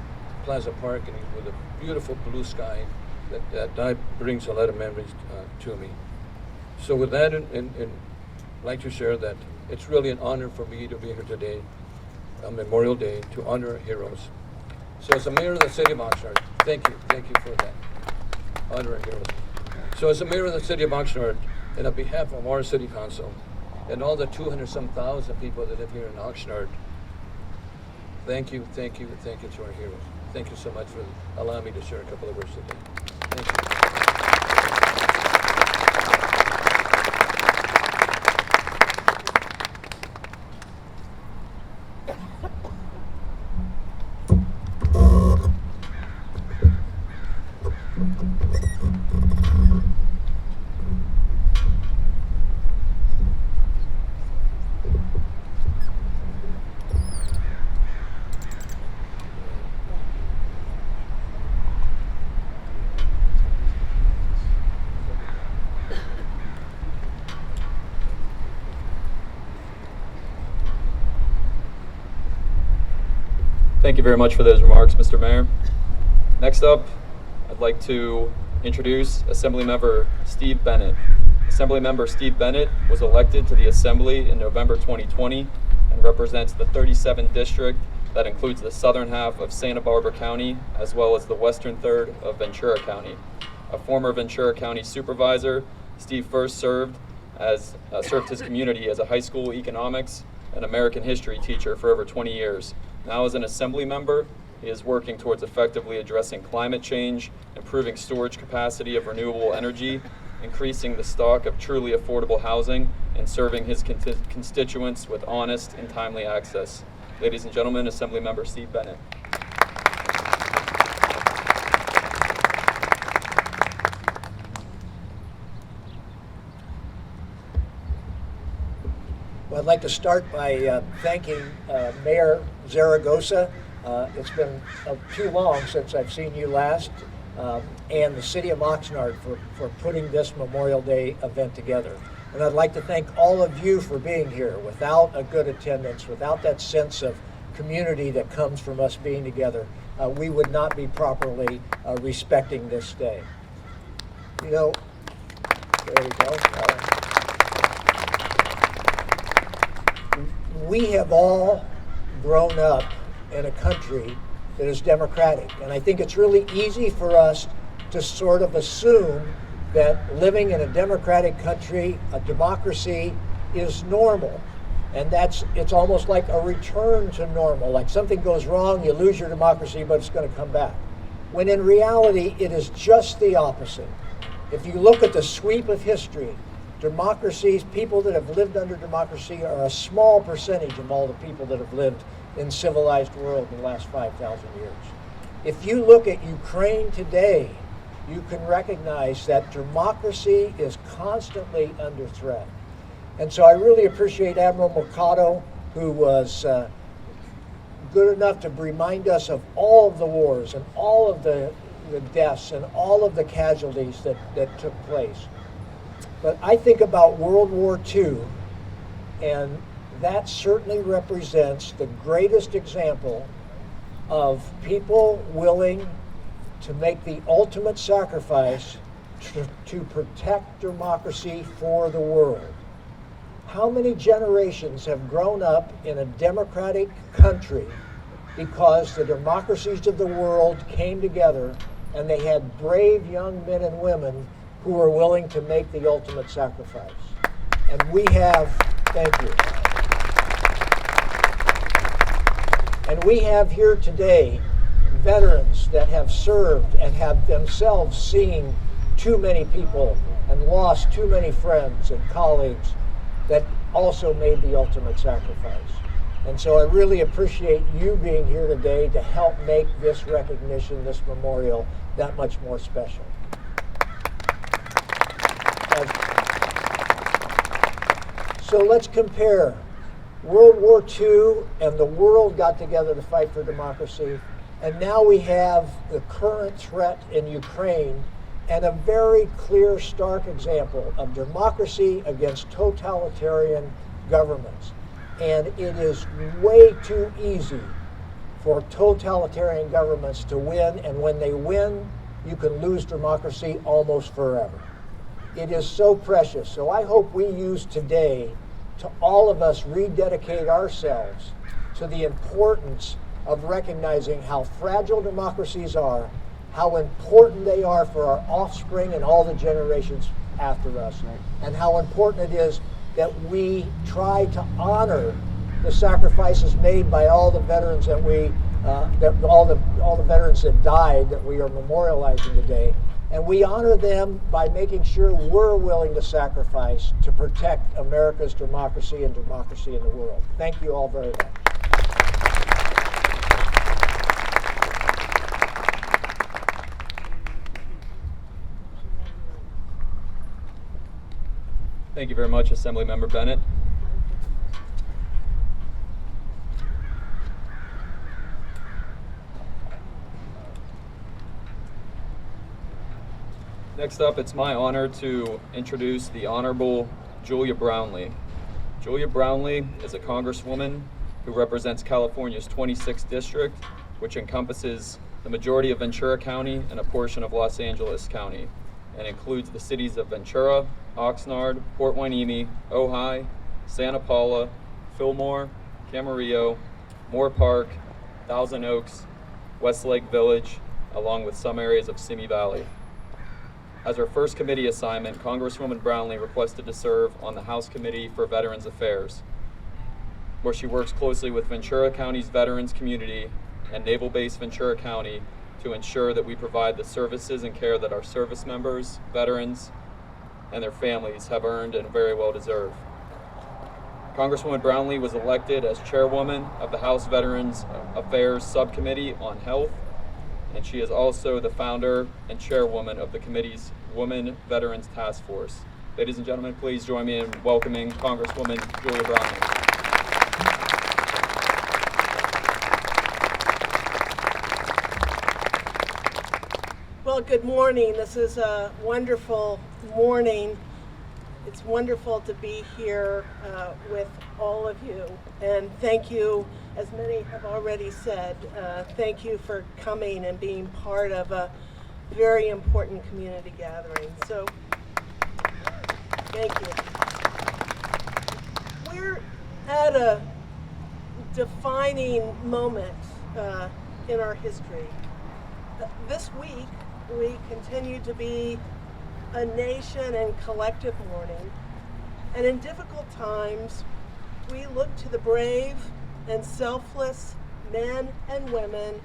Plaza Park and with a beautiful blue sky that brings a lot of memories to me. So with that, and I'd like to share that it's really an honor for me to be here today on Memorial Day to honor our heroes. So as a mayor of the city of Oxnard, thank you for that, honor our heroes. So as a mayor of the city of Oxnard, and on behalf of our city council, and all the 200-some thousand people that live here in Oxnard, thank you to our heroes. thank you so much for allowing me to share a couple of words today. Thank you. Thank you very much for those remarks, Mr. Mayor. Next up, I'd like to introduce Assemblymember Steve Bennett. Assemblymember Steve Bennett was elected to the Assembly in November 2020 and represents the 37th district that includes the southern half of Santa Barbara County as well as the western third of Ventura County. A former Ventura County supervisor, Steve first served his community as a high school economics and American history teacher for over 20 years. Now as an Assembly member, he is working towards effectively addressing climate change, improving storage capacity of renewable energy, increasing the stock of truly affordable housing, and serving his constituents with honest and timely access. Ladies and gentlemen, Assemblymember Steve Bennett. Well, I'd like to start by thanking Mayor Zaragoza. It's been too long since I've seen you last, and the City of Oxnard for putting this Memorial Day event together. And I'd like to thank all of you for being here. Without a good attendance, without that sense of community that comes from us being together, we would not be properly respecting this day. You know, there we go. We have all grown up in a country that is democratic, and I think it's really easy for us to sort of assume that living in a democratic country, a democracy, is normal, and it's almost like a return to normal. Like something goes wrong, you lose your democracy, but it's going to come back. When in reality, it is just the opposite. If you look at the sweep of history, democracies, people that have lived under democracy are a small percentage of all the people that have lived in civilized world in the last 5,000 years. If you look at Ukraine today, you can recognize that democracy is constantly under threat. And so I really appreciate Admiral Mercado, who was good enough to remind us of all of the wars and all of the deaths and all of the casualties that took place. But I think about World War II, and that certainly represents the greatest example of people willing to make the ultimate sacrifice to protect democracy for the world. How many generations have grown up in a democratic country because the democracies of the world came together and they had brave young men and women who are willing to make the ultimate sacrifice? And we have, thank you. And we have here today veterans that have served and have themselves seen too many people and lost too many friends and colleagues that also made the ultimate sacrifice. And so I really appreciate you being here today to help make this recognition, this memorial, that much more special. So let's compare. World War II and the world got together to fight for democracy, and now we have the current threat in Ukraine and a very clear, stark example of democracy against totalitarian governments. And it is way too easy for totalitarian governments to win, and when they win, you can lose democracy almost forever. It is so precious. So I hope we use today to all of us rededicate ourselves to the importance of recognizing how fragile democracies are, how important they are for our offspring and all the generations after us, and how important it is that we try to honor the sacrifices made by all the veterans that we all the veterans that died that we are memorializing today. And we honor them by making sure we're willing to sacrifice to protect America's democracy and democracy in the world. Thank you all very much. Thank you very much, Assemblymember Bennett. Next up, it's my honor to introduce the Honorable Julia Brownlee. Julia Brownlee is a Congresswoman who represents California's 26th district, which encompasses the majority of Ventura County and a portion of Los Angeles County, and includes the cities of Ventura, Oxnard, Port Hueneme, Ojai, Santa Paula, Fillmore, Camarillo, Moore Park, Thousand Oaks, Westlake Village, along with some areas of Simi Valley. As her first committee assignment, Congresswoman Brownlee requested to serve on the House Committee for Veterans Affairs, where she works closely with Ventura County's veterans community and Naval Base Ventura County to ensure that we provide the services and care that our service members, veterans, and their families have earned and very well deserve. Congresswoman Brownlee was elected as chairwoman of the House Veterans Affairs Subcommittee on Health, and she is also the founder and chairwoman of the committee's Women Veterans Task Force. Ladies and gentlemen, please join me in welcoming Congresswoman Julia Brownlee. Well, good morning. This is a wonderful morning. It's wonderful to be here with all of you. And thank you, as many have already said, thank you for coming and being part of a very important community gathering. So, thank you. We're at a defining moment in our history. This week, we continue to be a nation in collective mourning, and in difficult times, we look to the brave and selfless men and women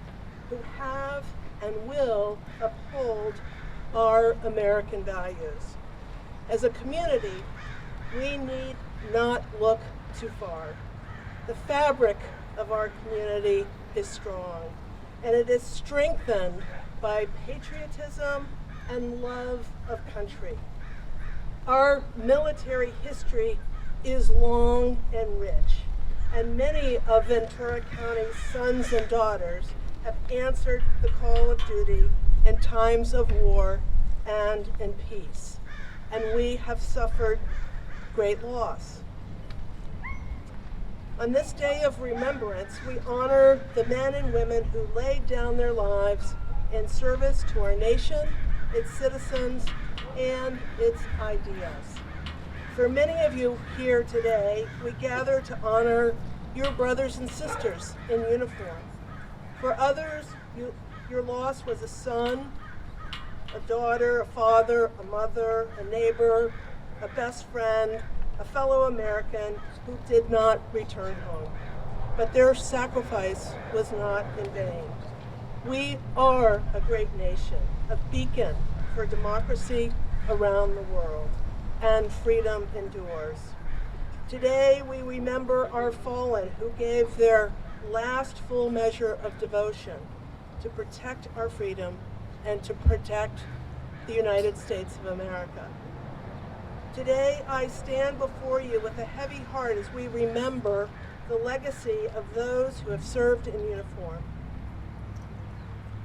who have and will uphold our American values. As a community, we need not look too far. The fabric of our community is strong, and it is strengthened by patriotism and love of country. Our military history is long and rich, and many of Ventura County's sons and daughters have answered the call of duty in times of war and in peace, and we have suffered great loss. On this day of remembrance, we honor the men and women who laid down their lives in service to our nation, its citizens, and its ideals. For many of you here today, we gather to honor your brothers and sisters in uniform. For others, your loss was a son, a daughter, a father, a mother, a neighbor, a best friend, a fellow American who did not return home. But their sacrifice was not in vain. We are a great nation, a beacon for democracy around the world, and freedom endures. Today, we remember our fallen who gave their last full measure of devotion to protect our freedom and to protect the United States of America. Today, I stand before you with a heavy heart as we remember the legacy of those who have served in uniform.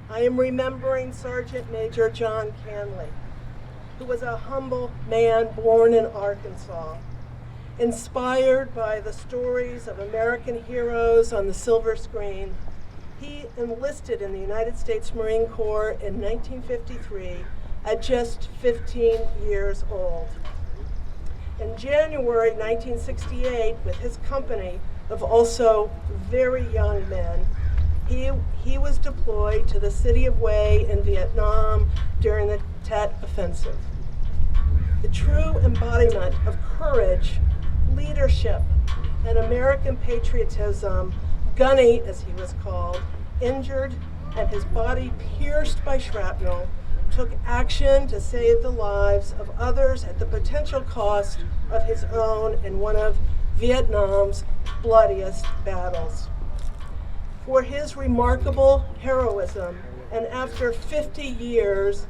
I am remembering Sergeant Major John Canley, who was a humble man born in Arkansas. Inspired by the stories of American heroes on the silver screen, he enlisted in the United States Marine Corps in 1953 at just 15 years old. In January 1968, with his company of also very young men, he was deployed to the city of Hue in Vietnam during the Tet Offensive. The true embodiment of courage, leadership, and American patriotism, Gunny, as he was called, injured and his body pierced by shrapnel, took action to save the lives of others at the potential cost of his own in one of Vietnam's bloodiest battles. For his remarkable heroism, and after 50 years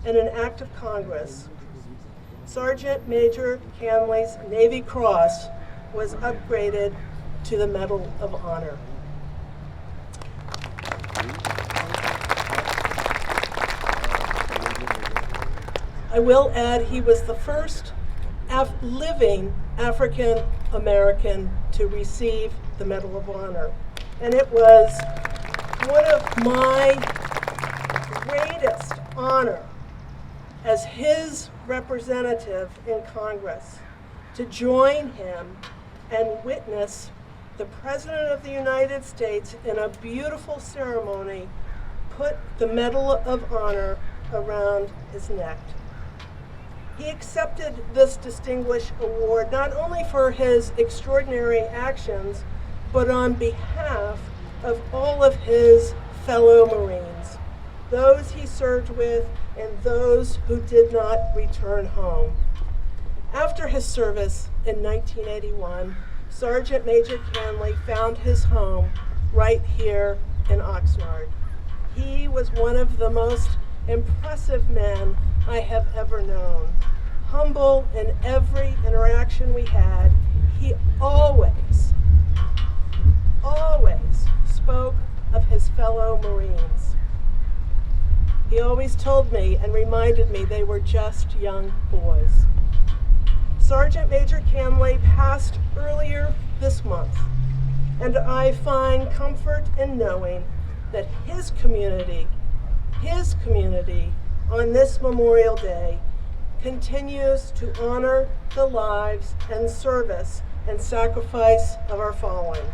in an act of Congress, Sergeant Major Canley's Navy Cross was upgraded to the Medal of Honor. I will add he was the first living African American to receive the Medal of Honor. And it was one of my greatest honor as his representative in Congress to join him and witness the President of the United States in a beautiful ceremony put the Medal of Honor around his neck. He accepted this distinguished award not only for his extraordinary actions, but on behalf of all of his fellow Marines, those he served with and those who did not return home. After his service in 1981, Sergeant Major Canley found his home right here in Oxnard. He was one of the most impressive men I have ever known. Humble in every interaction we had, he always spoke of his fellow Marines. He always told me and reminded me they were just young boys. Sergeant Major Canley passed earlier this month, and I find comfort in knowing that his community on this Memorial Day continues to honor the lives and service and sacrifice of our fallen.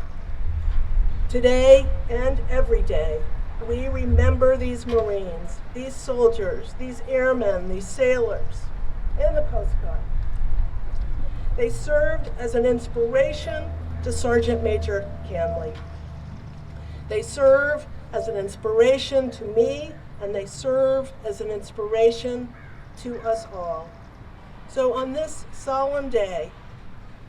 Today and every day, we remember these Marines, these soldiers, these airmen, these sailors, and the Coast Guard. They served as an inspiration to Sergeant Major Canley. They serve as an inspiration to me, and they serve as an inspiration to us all. So on this solemn day,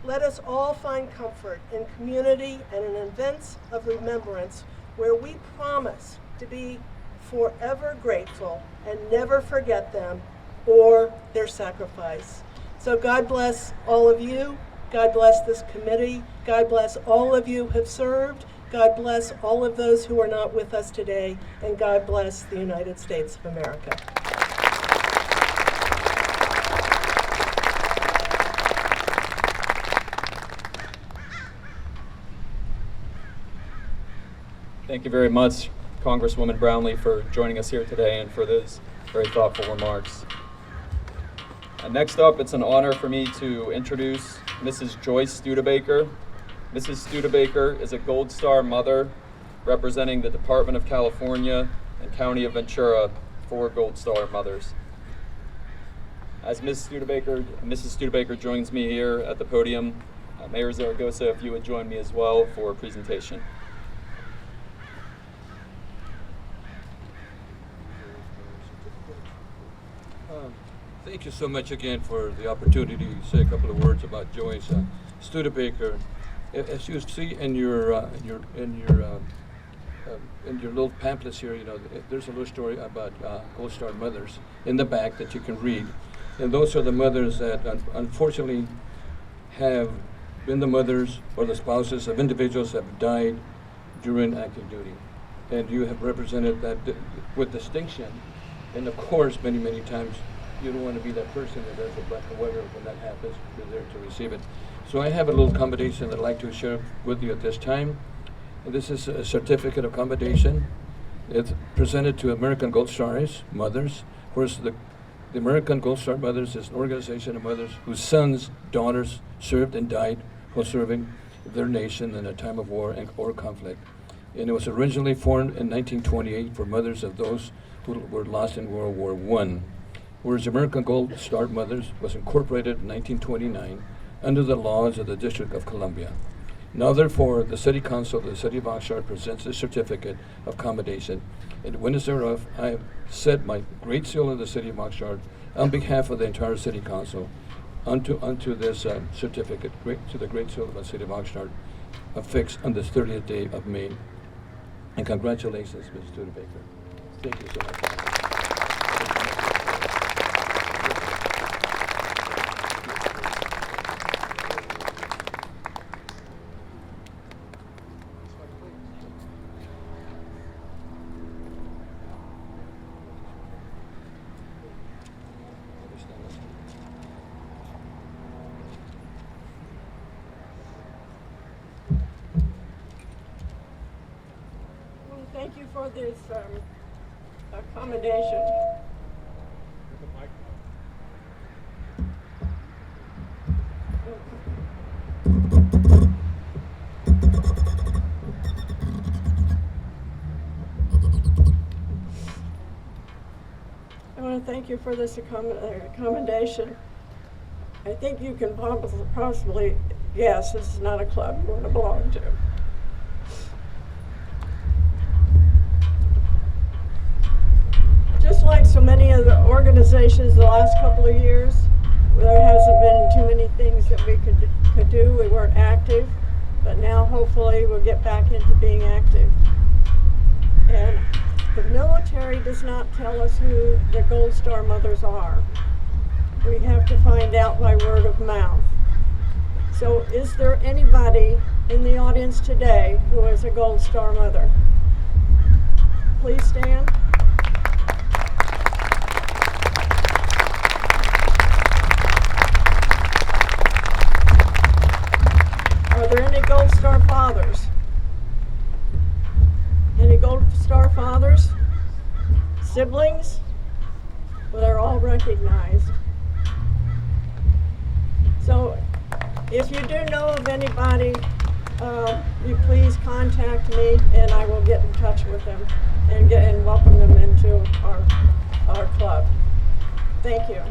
let us all find comfort in community and in events of remembrance where we promise to be forever grateful and never forget them or their sacrifice. So God bless all of you. God bless this committee. God bless all of you who have served. God bless all of those who are not with us today. And God bless the United States of America. Thank you very much, Congresswoman Brownlee, for joining us here today and for those very thoughtful remarks. Next up, it's an honor for me to introduce Mrs. Joyce Studebaker. Mrs. Studebaker is a Gold Star mother representing the Department of California and County of Ventura for Gold Star mothers. As Mrs. Studebaker joins me here at the podium, Mayor Zaragoza, if you would join me as well for a presentation. Thank you so much again for the opportunity to say a couple of words about Joyce Studebaker. As you see in your little pamphlets here, there's a little story about Gold Star mothers in the back that you can read, and those are the mothers that unfortunately have been the mothers or the spouses of individuals that have died during active duty, and you have represented that with distinction. And of course, many times, you don't want to be that person that does it, but however, when that happens, you're there to receive it. So I have a little commendation that I'd like to share with you at this time. And this is a certificate of commendation. It's presented to American Gold Stars mothers. Of course, the American Gold Star Mothers is an organization of mothers whose sons, daughters served and died while serving their nation in a time of war or conflict. And it was originally formed in 1928 for mothers of those who were lost in World War I. Whereas American Gold Star Mothers was incorporated in 1929 under the laws of the District of Columbia. Now therefore, the City Council of the City of Oxnard presents a certificate of commendation. In witness thereof, I have set my great seal of the City of Oxnard on behalf of the entire City Council unto this certificate, to the great seal of the City of Oxnard, affixed on this 30th day of May. And congratulations, Mrs. Studebaker. Thank you so much. Thank you for this accommodation. I want to thank you for this accommodation. I think you can possibly guess this is not a club you want to belong to. Just like so many of the organizations the last couple of years, there hasn't been too many things that we could do. We weren't active, but now hopefully we'll get back into being active. And the military does not tell us who the Gold Star mothers are. We have to find out by word of mouth. So is there anybody in the audience today who is a Gold Star mother? Please stand. Are there any Gold Star fathers? Any Gold Star fathers? Siblings? Well, they're all recognized. So if you do know of anybody, you please contact me and I will get in touch with them and welcome them into our club. Thank you.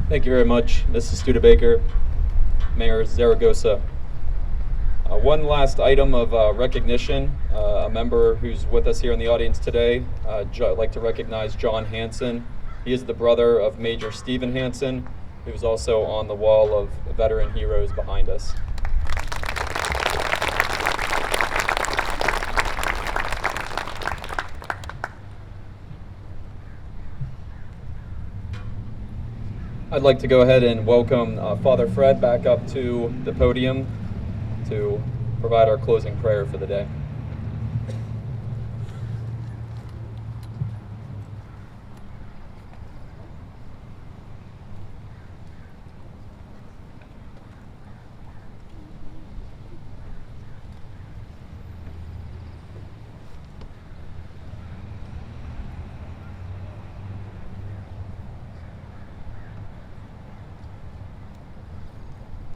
Thank you very much, Mrs. Studebaker, Mayor Zaragoza. One last item of recognition, a member who's with us here in the audience today. I'd like to recognize John Hansen. He is the brother of Major Stephen Hansen, who's also on the wall of veteran heroes behind us. I'd like to go ahead and welcome Father Fred back up to the podium to provide our closing prayer for the day.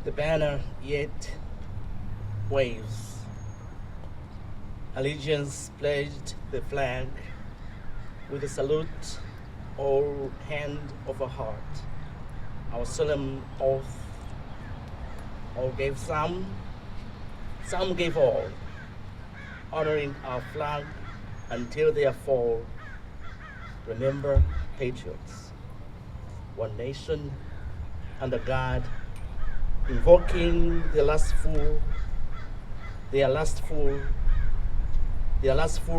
The banner yet waves. Allegiance pledged the flag with a salute, all hand over heart. Our solemn oath, all gave some gave all, honoring our flag until their fall. Remember, patriots, one nation under God, invoking their last full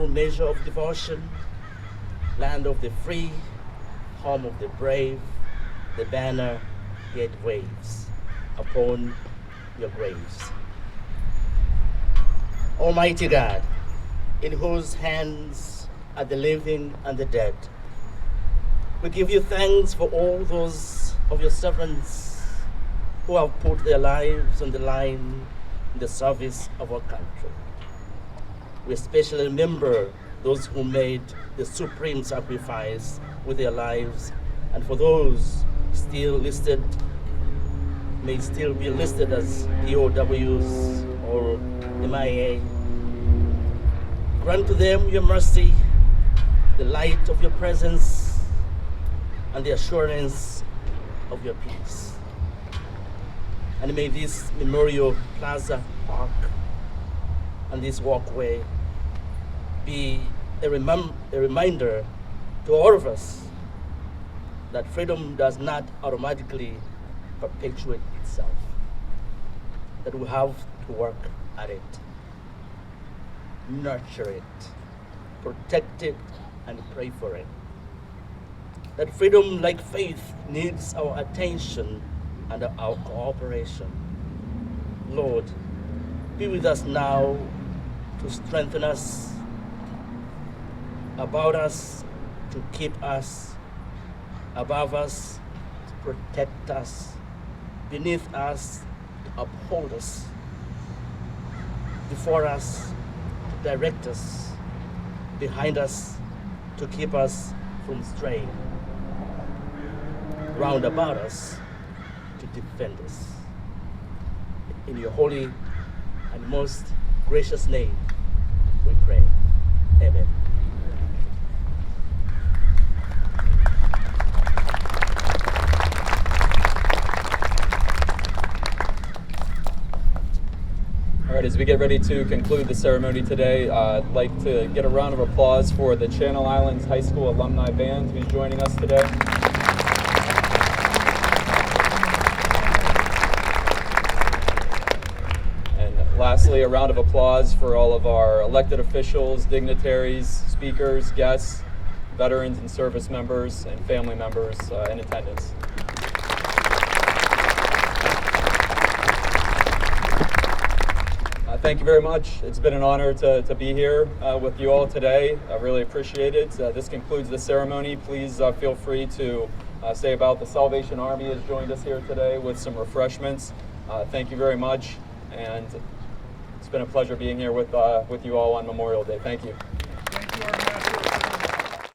measure of devotion, land of the free, home of the brave, the banner yet waves upon your graves. Almighty God, in whose hands are the living and the dead, we give you thanks for all those of your servants who have put their lives on the line in the service of our country. We especially remember those who made the supreme sacrifice with their lives, and for those still listed may still be listed as POWs or MIA. Grant to them your mercy, the light of your presence, and the assurance of your peace. And may this memorial Plaza Park and this walkway be a reminder to all of us that freedom does not automatically perpetuate itself, that we have to work at it, nurture it, protect it, and pray for it. That freedom, like faith, needs our attention and our cooperation. Lord, be with us now to strengthen us, about us, to keep us, above us, to protect us, beneath us, to uphold us, before us, to direct us, behind us, to keep us from straying, round about us, to defend us. In your holy and most gracious name, we pray. Amen. All right, as we get ready to conclude the ceremony today, I'd like to get a round of applause for the Channel Islands High School Alumni Band who's joining us today. And lastly, a round of applause for all of our elected officials, dignitaries, speakers, guests, veterans and service members, and family members in attendance. Thank you very much. It's been an honor to be here with you all today. I really appreciate it. This concludes the ceremony. Please feel free to say about the Salvation Army has joined us here today with some refreshments. Thank you very much, and it's been a pleasure being here with you all on Memorial Day. Thank you.